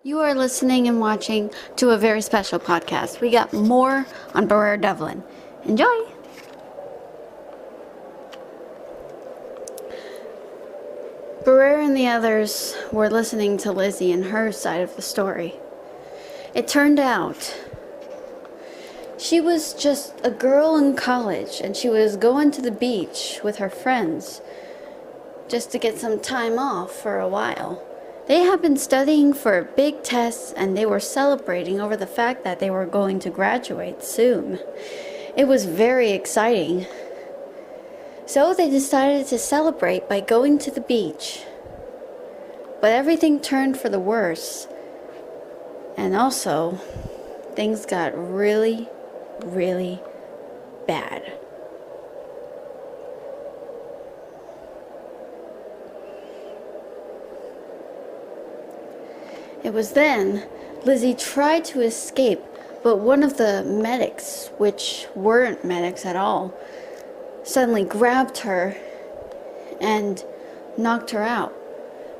You are listening and watching to a very special podcast. We got more on Briar Devlin. Enjoy! Briar and the others were listening to Lizzie and her side of the story. It turned out she was just a girl in college and she was going to the beach with her friends just to get some time off for a while. They had been studying for big tests and they were celebrating over the fact that they were going to graduate soon. It was very exciting. So they decided to celebrate by going to the beach. But everything turned for the worse. And also, things got really, really bad. It was then Lizzie tried to escape, but one of the medics, which weren't medics at all, suddenly grabbed her and knocked her out.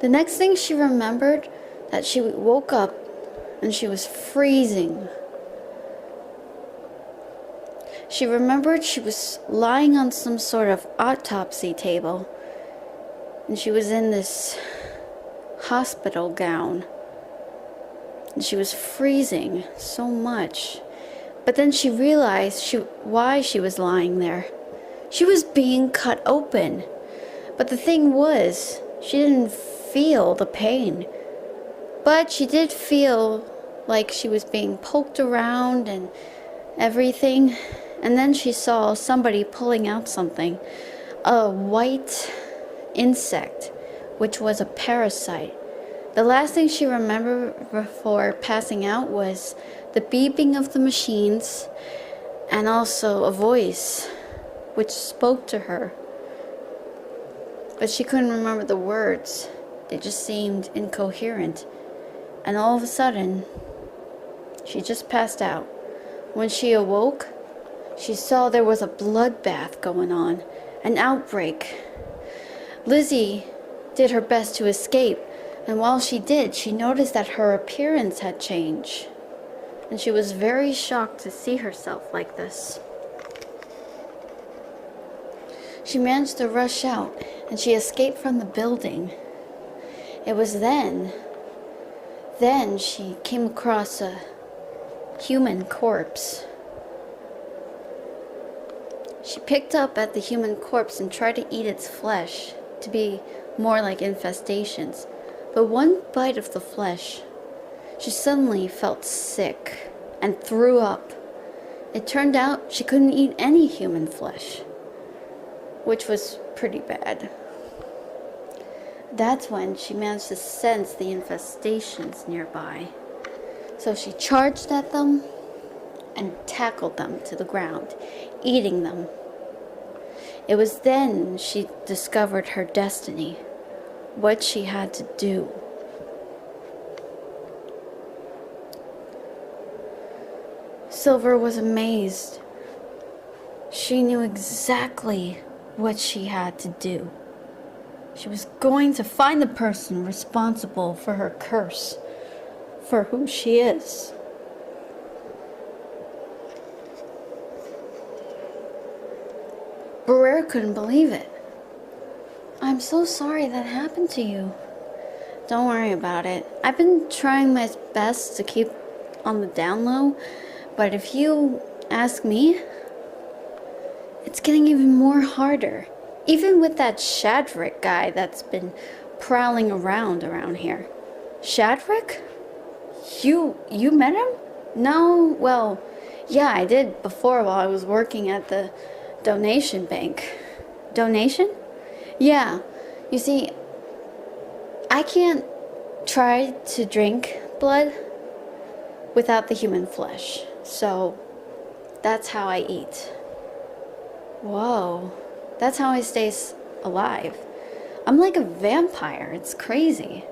The next thing she remembered, that she woke up and she was freezing. She remembered she was lying on some sort of autopsy table and she was in this hospital gown. And she was freezing so much. But then she realized why she was lying there. She was being cut open. But the thing was, she didn't feel the pain. But she did feel like she was being poked around and everything. And then she saw somebody pulling out something. A white insect, which was a parasite. The last thing she remembered before passing out was the beeping of the machines and also a voice which spoke to her. But she couldn't remember the words. They just seemed incoherent. And all of a sudden, she just passed out. When she awoke, she saw there was a bloodbath going on, an outbreak. Lizzie did her best to escape. And while she did, she noticed that her appearance had changed. And she was very shocked to see herself like this. She managed to rush out and she escaped from the building. It was then she came across a human corpse. She picked up at the human corpse and tried to eat its flesh to be more like infestations. But one bite of the flesh, she suddenly felt sick and threw up. It turned out she couldn't eat any human flesh, which was pretty bad. That's when she managed to sense the infestations nearby. So she charged at them and tackled them to the ground, eating them. It was then she discovered her destiny. What she had to do. Silver was amazed. She knew exactly what she had to do. She was going to find the person responsible for her curse, for who she is. Briar couldn't believe it. I'm so sorry that happened to you. Don't worry about it. I've been trying my best to keep on the down low, but if you ask me, it's getting even more harder. Even with that Shadrick guy that's been prowling around here. Shadrick? You met him? No, well, yeah, I did before while I was working at the donation bank. Donation? Yeah, you see, I can't try to drink blood without the human flesh, so that's how I eat. Whoa, that's how I stay alive. I'm like a vampire, it's crazy.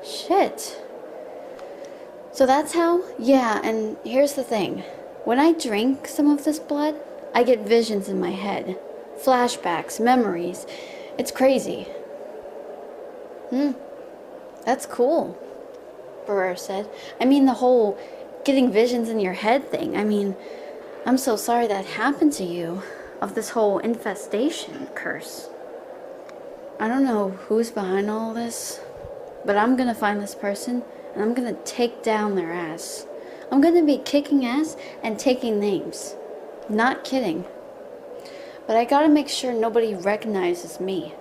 Shit. So that's how? Yeah, and here's the thing. When I drink some of this blood, I get visions in my head. Flashbacks, memories. It's crazy. That's cool. Briar said. I mean the whole getting visions in your head thing. I mean, I'm so sorry that happened to you, of this whole infestation curse. I don't know who's behind all this, but I'm gonna find this person and I'm gonna take down their ass. I'm gonna be kicking ass and taking names. Not kidding. But I gotta make sure nobody recognizes me.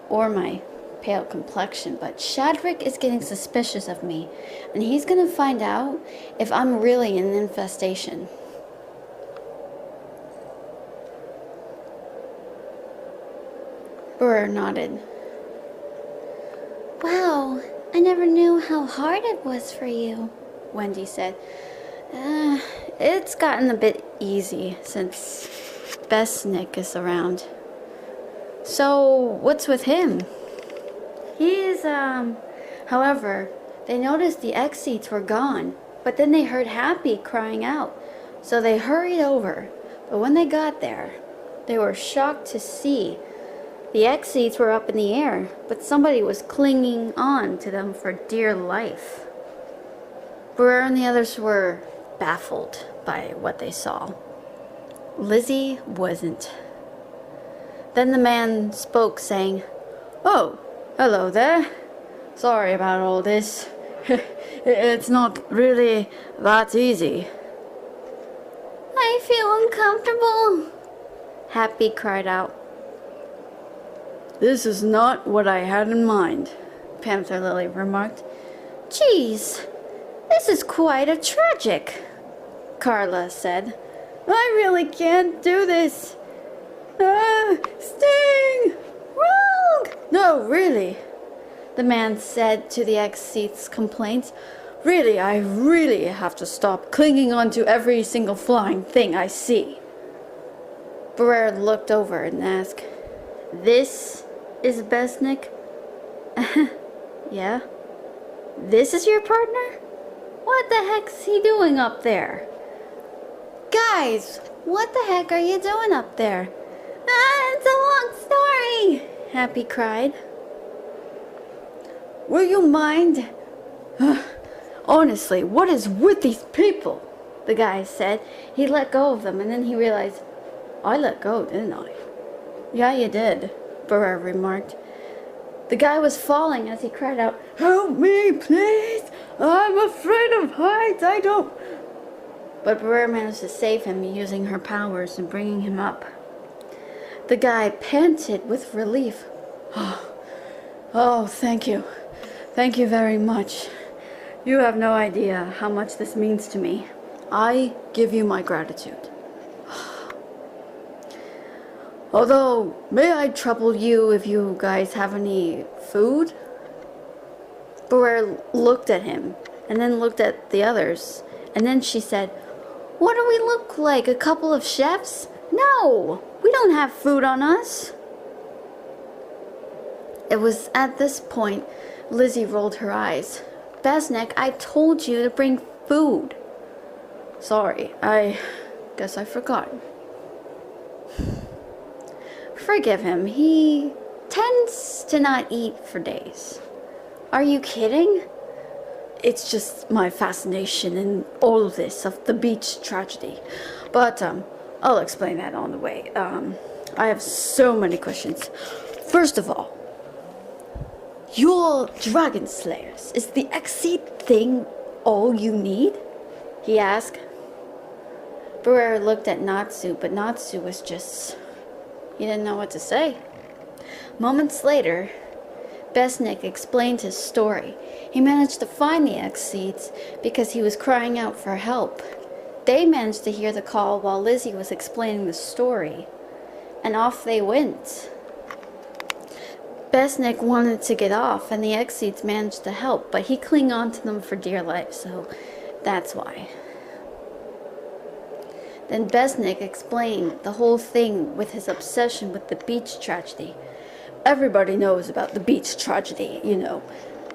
Or my pale complexion. But Shadrick is getting suspicious of me. And he's gonna find out if I'm really an infestation. Briar nodded. Wow, I never knew how hard it was for you, Wendy said. It's gotten a bit easy since Besnick is around. So, what's with him? He's, however, they noticed the X seats were gone, but then they heard Happy crying out. So they hurried over, but when they got there, they were shocked to see the X seats were up in the air, but somebody was clinging on to them for dear life. Briar and the others were baffled by what they saw. Lizzie wasn't. Then the man spoke, saying, "Oh, hello there. Sorry about all this. It's not really that easy." "I feel uncomfortable," Happy cried out. "This is not what I had in mind," Panther Lily remarked. "Geez, this is quite a tragic," Carla said. "I really can't do this. Sting! Wrong! No, really," the man said to the X-Seat's complaints. I really have to stop clinging onto every single flying thing I see." Briar looked over and asked, "This is Besnick?" "Yeah." "This is your partner? What the heck's he doing up there?" "Guys, what the heck are you doing up there?" It's a long story," Happy cried. "Will you mind? Honestly, what is with these people?" the guy said. He let go of them and then he realized, "I let go, didn't I?" "Yeah, you did," Briar remarked. The guy was falling as he cried out, "Help me, please! I'm afraid of heights, I don't..." But Briar managed to save him using her powers and bringing him up. The guy panted with relief. Oh, thank you. Thank you very much. You have no idea how much this means to me. I give you my gratitude. Although, may I trouble you if you guys have any food?" Briar looked at him, and then looked at the others, and then she said, "What do we look like, a couple of chefs? No, we don't have food on us." It was at this point Lizzie rolled her eyes. "Besnick, I told you to bring food." "Sorry, I guess I forgot." Forgive him. He tends to not eat for days. Are you kidding? It's just my fascination in all of this of the beach tragedy. But I'll explain that on the way. I have so many questions. First of all, your dragon slayers, is the X-Seat thing all you need? He asked. Briar looked at Natsu, but Natsu was just... he didn't know what to say. Moments later, Besnick explained his story. He managed to find the X-Seats because he was crying out for help. They managed to hear the call while Lizzie was explaining the story, and off they went. Besnick wanted to get off, and the X-Seats managed to help, but he clung on to them for dear life, so that's why. Then Besnick explained the whole thing with his obsession with the beach tragedy. Everybody knows about the beach tragedy, you know.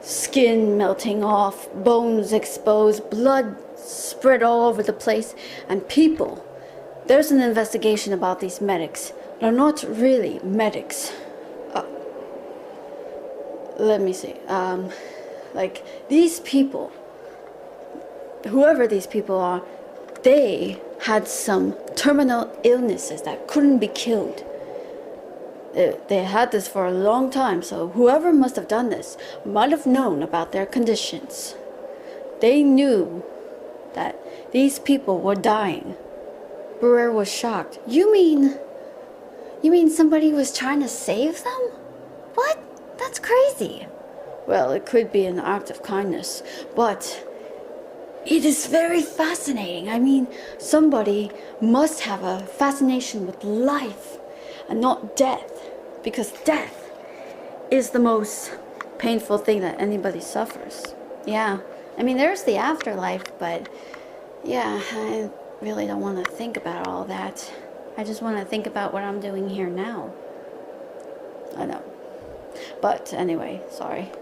Skin melting off, bones exposed, blood spread all over the place, and people. There's an investigation about these medics. They're not really medics. Let me see. Like, these people, whoever these people are, they had some terminal illnesses that couldn't be killed. They had this for a long time, so whoever must have done this might have known about their conditions. They knew that these people were dying. Briar was shocked. You mean somebody was trying to save them? What? That's crazy. Well, it could be an act of kindness, but it is very fascinating. I mean, somebody must have a fascination with life and not death, because death is the most painful thing that anybody suffers. Yeah, I mean, there's the afterlife, but yeah, I really don't want to think about all that. I just want to think about what I'm doing here now. I know. But anyway, sorry.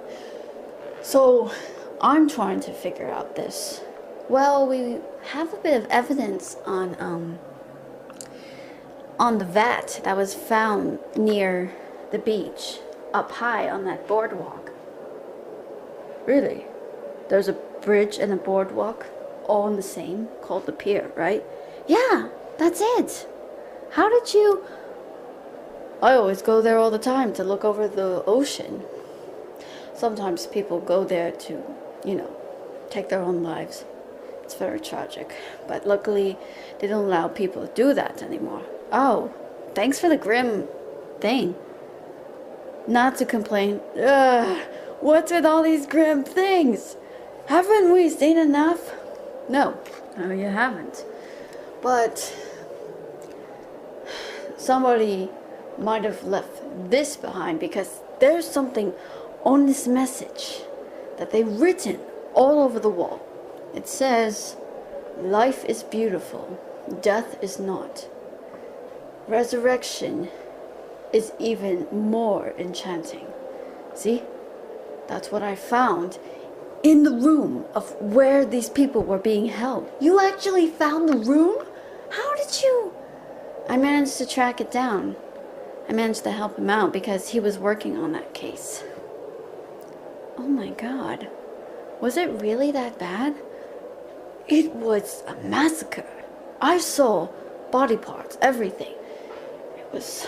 So, I'm trying to figure out this. Well, we have a bit of evidence on the vat that was found near the beach, up high on that boardwalk. Really? There's a bridge and a boardwalk, all in the same, called the pier, right? Yeah, that's it. How did you... I always go there all the time to look over the ocean. Sometimes people go there to, take their own lives. It's very tragic. But luckily, they don't allow people to do that anymore. Oh, thanks for the grim thing. Not to complain. What's with all these grim things? Haven't we seen enough? No, you haven't. But somebody might have left this behind, because there's something on this message that they've written all over the wall. It says, "Life is beautiful, death is not. Resurrection is even more enchanting." See? That's what I found in the room of where these people were being held. You actually found the room? How did you? I managed to track it down. I managed to help him out because he was working on that case. Oh my God. Was it really that bad? It was a massacre. I saw body parts, everything. It was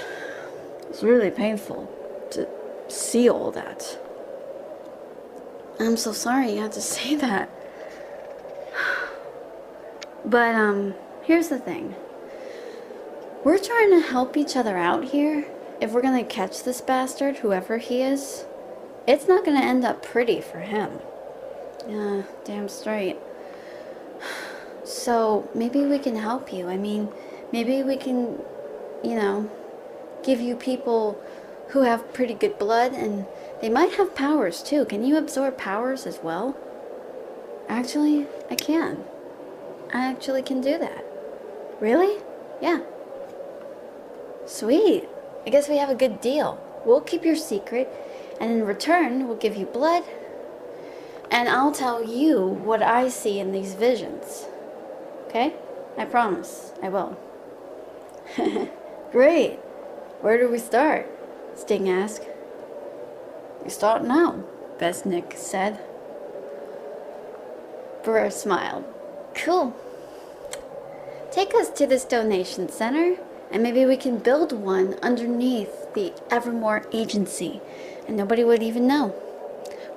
really painful to see all that. I'm so sorry you had to say that. But, here's the thing. We're trying to help each other out here. If we're gonna catch this bastard, whoever he is, it's not gonna end up pretty for him. Yeah, damn straight. So, maybe we can help you. I mean, maybe we can, give you people who have pretty good blood, and they might have powers too. Can you absorb powers as well? Actually, I can. I actually can do that. Really? Yeah. Sweet. I guess we have a good deal. We'll keep your secret, and in return, we'll give you blood, and I'll tell you what I see in these visions. Okay? I promise. I will. Great. Where do we start? Sting asked. We start now, Besnick said. Briar smiled. Cool. Take us to this donation center, and maybe we can build one underneath the Evermore Agency, and nobody would even know.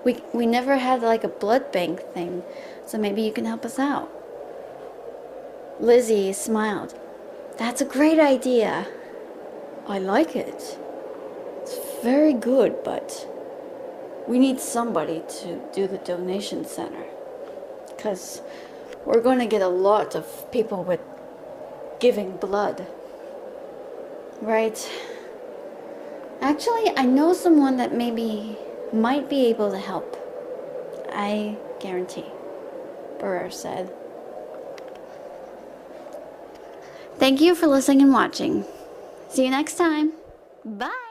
We never had like a blood bank thing, so maybe you can help us out. Lizzie smiled. That's a great idea. I like it. It's very good, but we need somebody to do the donation center, because we're going to get a lot of people with giving blood. Right? Actually, I know someone that maybe might be able to help. I guarantee, Briar said. Thank you for listening and watching. See you next time. Bye!